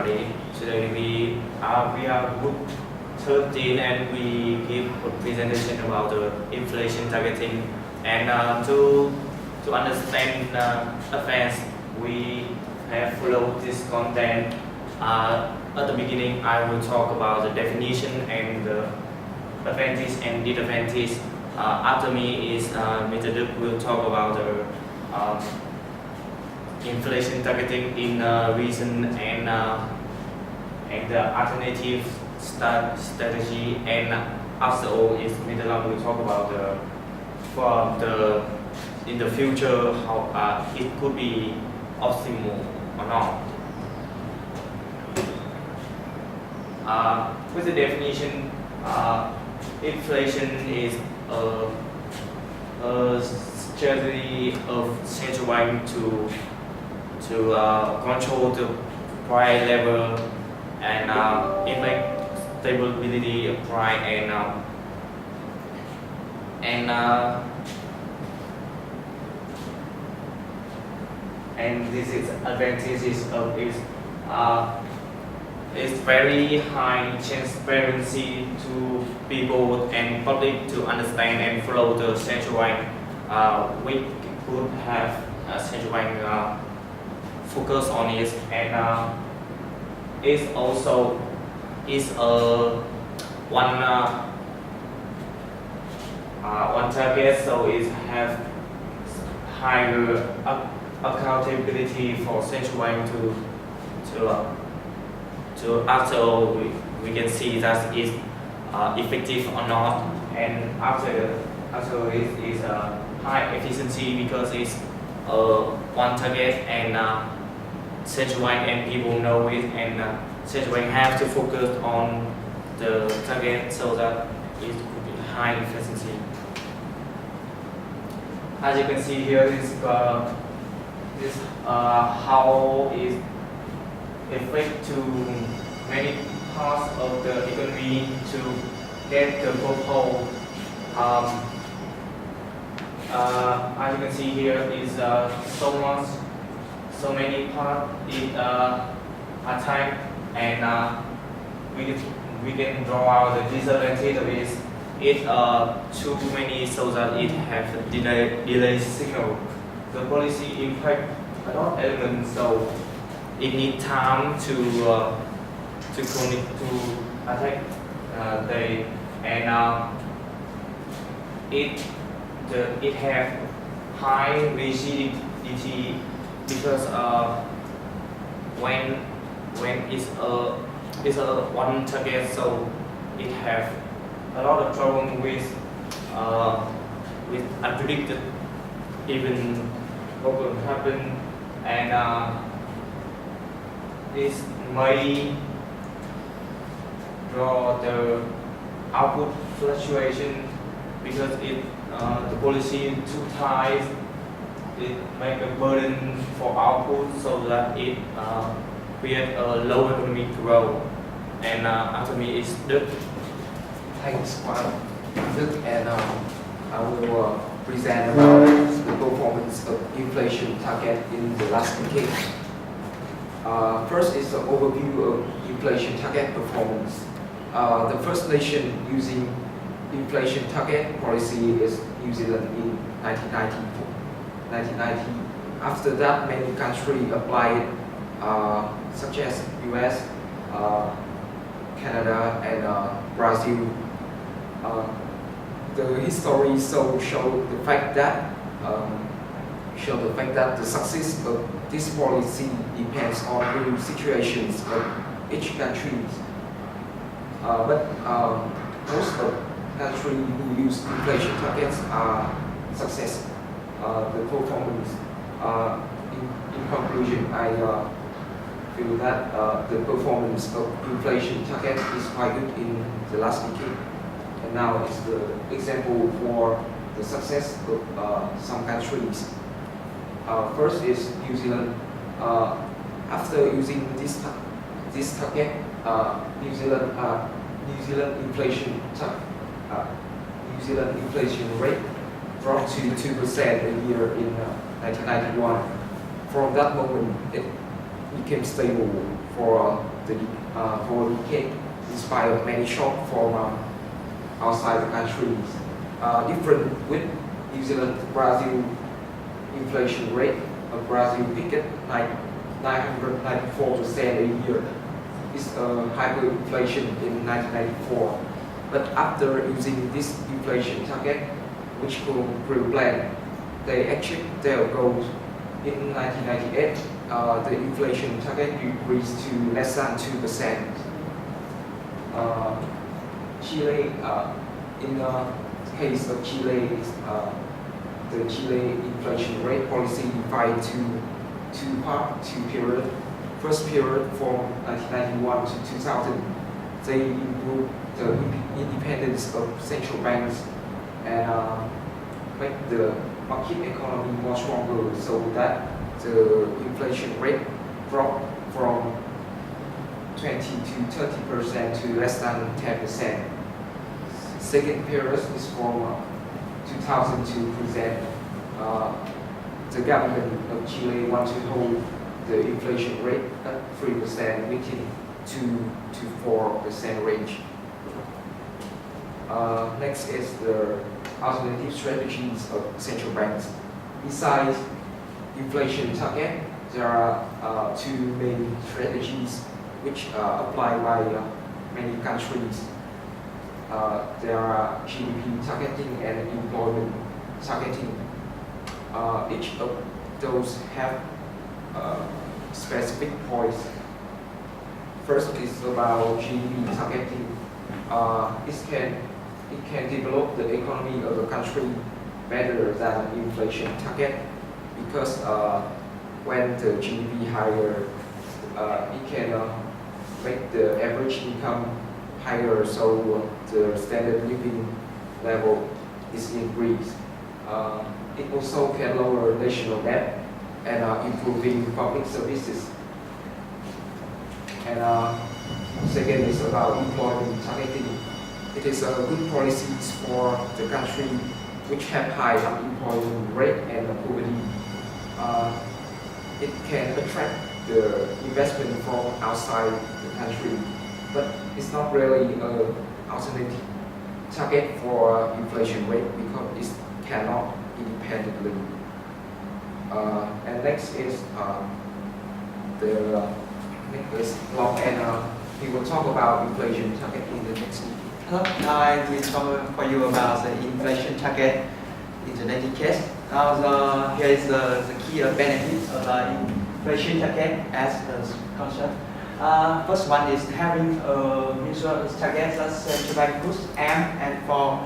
everybody. Today we are group 13 and we give a presentation about the inflation targeting. And to understand advance, we have followed this content. At the beginning, I will talk about the definition and the advantage and disadvantage. After me is Mr. Duc will talk about the inflation targeting in reason and the alternative strategy. And after all, is Mr. Lam will talk about in the future how it could be optimal or not. With the definition, inflation is a strategy of central bank to control the price level and impact stability of price and this is advantages of it. It's very high transparency to people and public to understand and follow the central bank. We could have a central bank focus on it, and it also is one target, so it have higher accountability for central bank to after all we can see that it's effective or not, and after it is high efficiency because it's one target and central bank and people know it, and central bank have to focus on the target so that it could be high efficiency. As you can see here, this how it affect to many parts of the economy to get the purple. As you can see here is so many parts it attack, and we can draw out the disadvantage of it. It too many so that it have a delay signal. The policy impact a lot of elements, so it needs time to attack it have high rigidity because when it's a one target, so it have a lot of trouble with unpredicted even what will happen, and this may draw the output fluctuation because the policy too tight. It make a burden for output so that it create a low economic growth. And after me is Duc. Thanks, Hoang, Duc, and I will present about the performance of inflation target in the last decade. First is the overview of inflation target performance. The first nation using inflation target policy is New Zealand in 1990. After that, many countries applied, such as US, Canada, and Brazil. The history show the fact that the success of this policy depends on real situations of each country. But most of countries who use inflation targets are success. The performance. In conclusion, I feel that the performance of inflation target is quite good in the last decade. And now is the example for the success of some countries. First is New Zealand. After using this target, New Zealand inflation rate dropped to 2% a year in 1991. From that moment, it became stable for for decade, despite of many shocks from outside the countries. Different with New Zealand, Brazil inflation rate of Brazil peaked at 994% a year. It's hyperinflation in 1994. But after using this inflation target, which could plan, they achieved their goals. In 1998, the inflation target decreased to less than 2%. Chile, in the case of Chile, the Chile inflation rate policy divided to two periods. First period from 1991 to 2000, they improved the independence of central banks and make the market economy more stronger, so that the inflation rate dropped from 20 to 30% to less than 10%. Second period is from 2000 to present. The government of Chile wants to hold the inflation rate at 3%, within 2 to 4% range. Next is the alternative strategies of central banks. Besides inflation target, there are two main strategies which are applied by many countries. There are GDP targeting and employment targeting. Each of those have specific points. First is about GDP targeting. It can develop the economy of the country better than inflation target, because when the GDP higher, it can make the average income higher, so the standard living level is increased. It also can lower national debt and improving public services. And second is about employment targeting. It is a good policy for the country which have high unemployment rate and poverty. It can attract the investment from outside the country, but it's not really an alternative target for inflation rate because it cannot independently. And next is the Nicholas Long, and he will talk about inflation target in the next meeting. Hello, now I will talk for you about the inflation target in the next case. Now here is the key benefits of the inflation target as a concept. First one is having a mutual target that central bank push M and for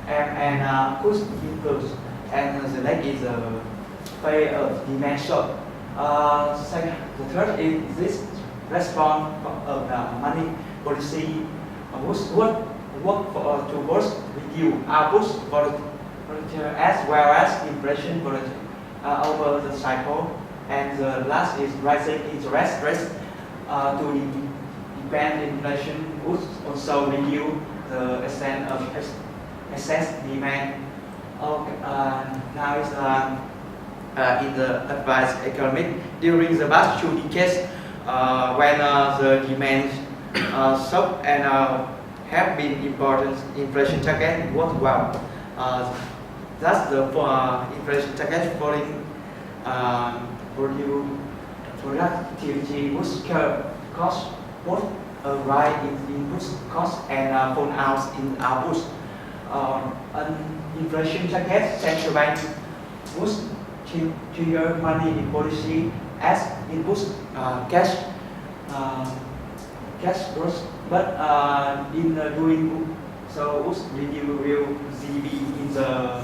M and push influence. And the next is a pay of demand shock. The third is this response of the money policy work towards reduce output volatility as well as inflation volatility over the cycle. And the last is rising interest rates to depend inflation would also reduce the extent of excess demand. Now is in the advanced economic during the past 2 decades when the demand shock and have been important inflation target worked well. Thus the inflation target falling productivity boost cost, both a rise in input cost and fall out in output. An inflation target central bank boost trigger money policy as input cash growth, but in doing so would reduce real GDP in the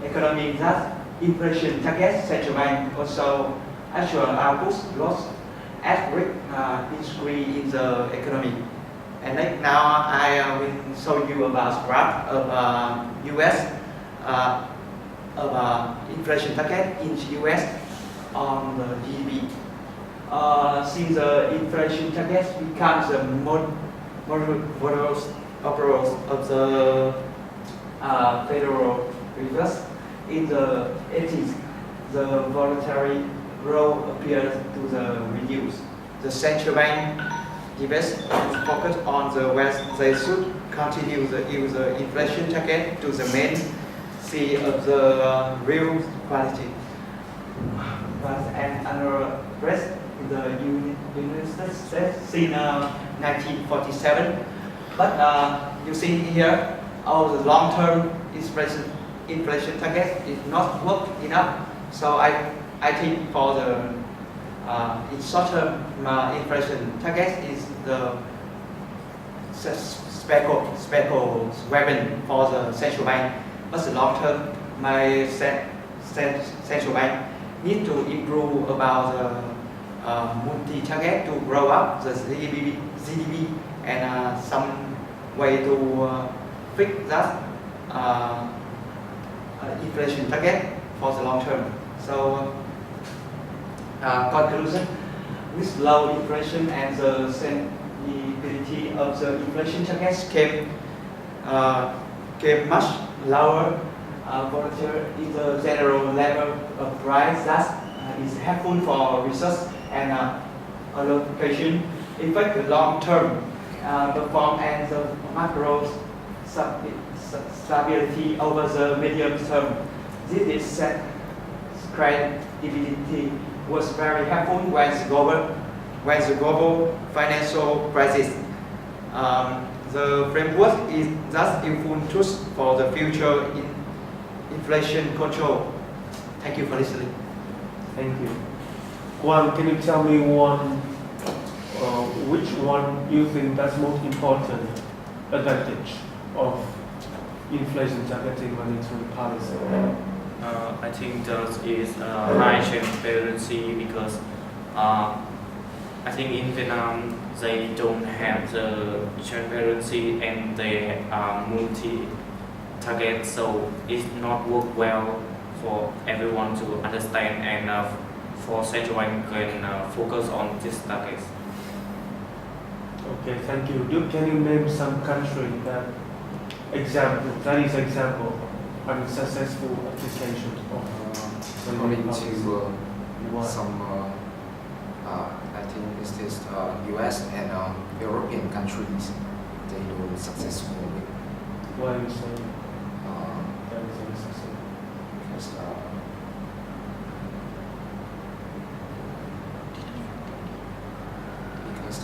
economy. That inflation target central bank also actual output loss at risk increase in the economy. And now I will show you about graph of US of inflation target in the US on the GDP. Since the inflation target becomes the model approach of the Federal Reserve in the 80s, the voluntary role appears to the reduce. The central bank US focus on the West, they should continue to use the inflation target to the main see of the real quality. And under rest in the United States since 1947. But you see here, our long-term inflation target is not work enough. So I think for the in short-term inflation target is the special weapon for the central bank. But the long-term, my central bank need to improve about the multi-target to grow up the GDP and some way to fix that inflation target for the long term. So conclusion, with low inflation and the sensitivity of the inflation targets came much lower volatility in the general level of price that is helpful for research and allocation. In fact, the long-term performance and the macro stability over the medium term. This is set credibility was very helpful when the global financial crisis. The framework is thus useful tools for the future in inflation control. Thank you for listening. Thank you. Hoang, can you tell me which one you think that's most important advantage of inflation targeting monetary policy? I think that is high transparency because I think in Vietnam they don't have the transparency and they are multi-target, so it's not work well for everyone to understand and for central bank can focus on these targets. Okay, thank you. Can you name some country that is example unsuccessful application of According policy? to What? some, I think this is US and European countries, they were successful with Why you say uh, that is unsuccessful? because,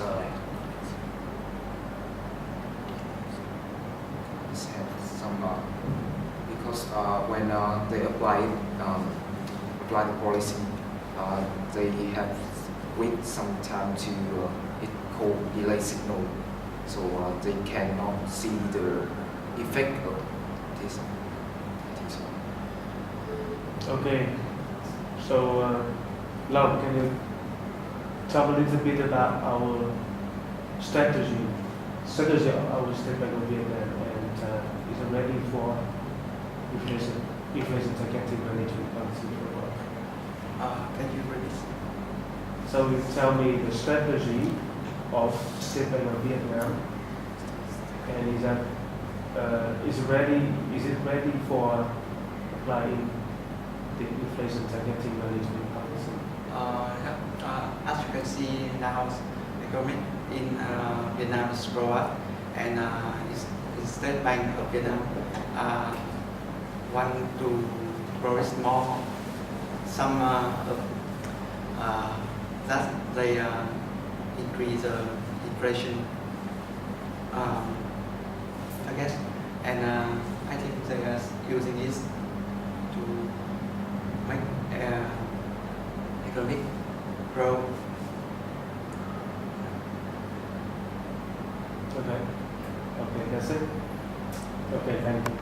this had some because when they apply the policy, they have wait some time to it called delay signal, so they cannot see the effect of this. I think so. Okay, so Lam, can you talk a little bit about our strategy of our State Bank of Vietnam, and is it ready for inflation targeting monetary policy to work? Thank you for this. So you tell me the strategy of State Bank of Vietnam, and is it ready for applying the inflation targeting monetary policy? As you can see now, the government in Vietnam is grow up, and State Bank of Vietnam want to grow more. Some that they increase inflation, I guess, and I think they are using this to make economic growth. Okay, that's it. Okay, thank you.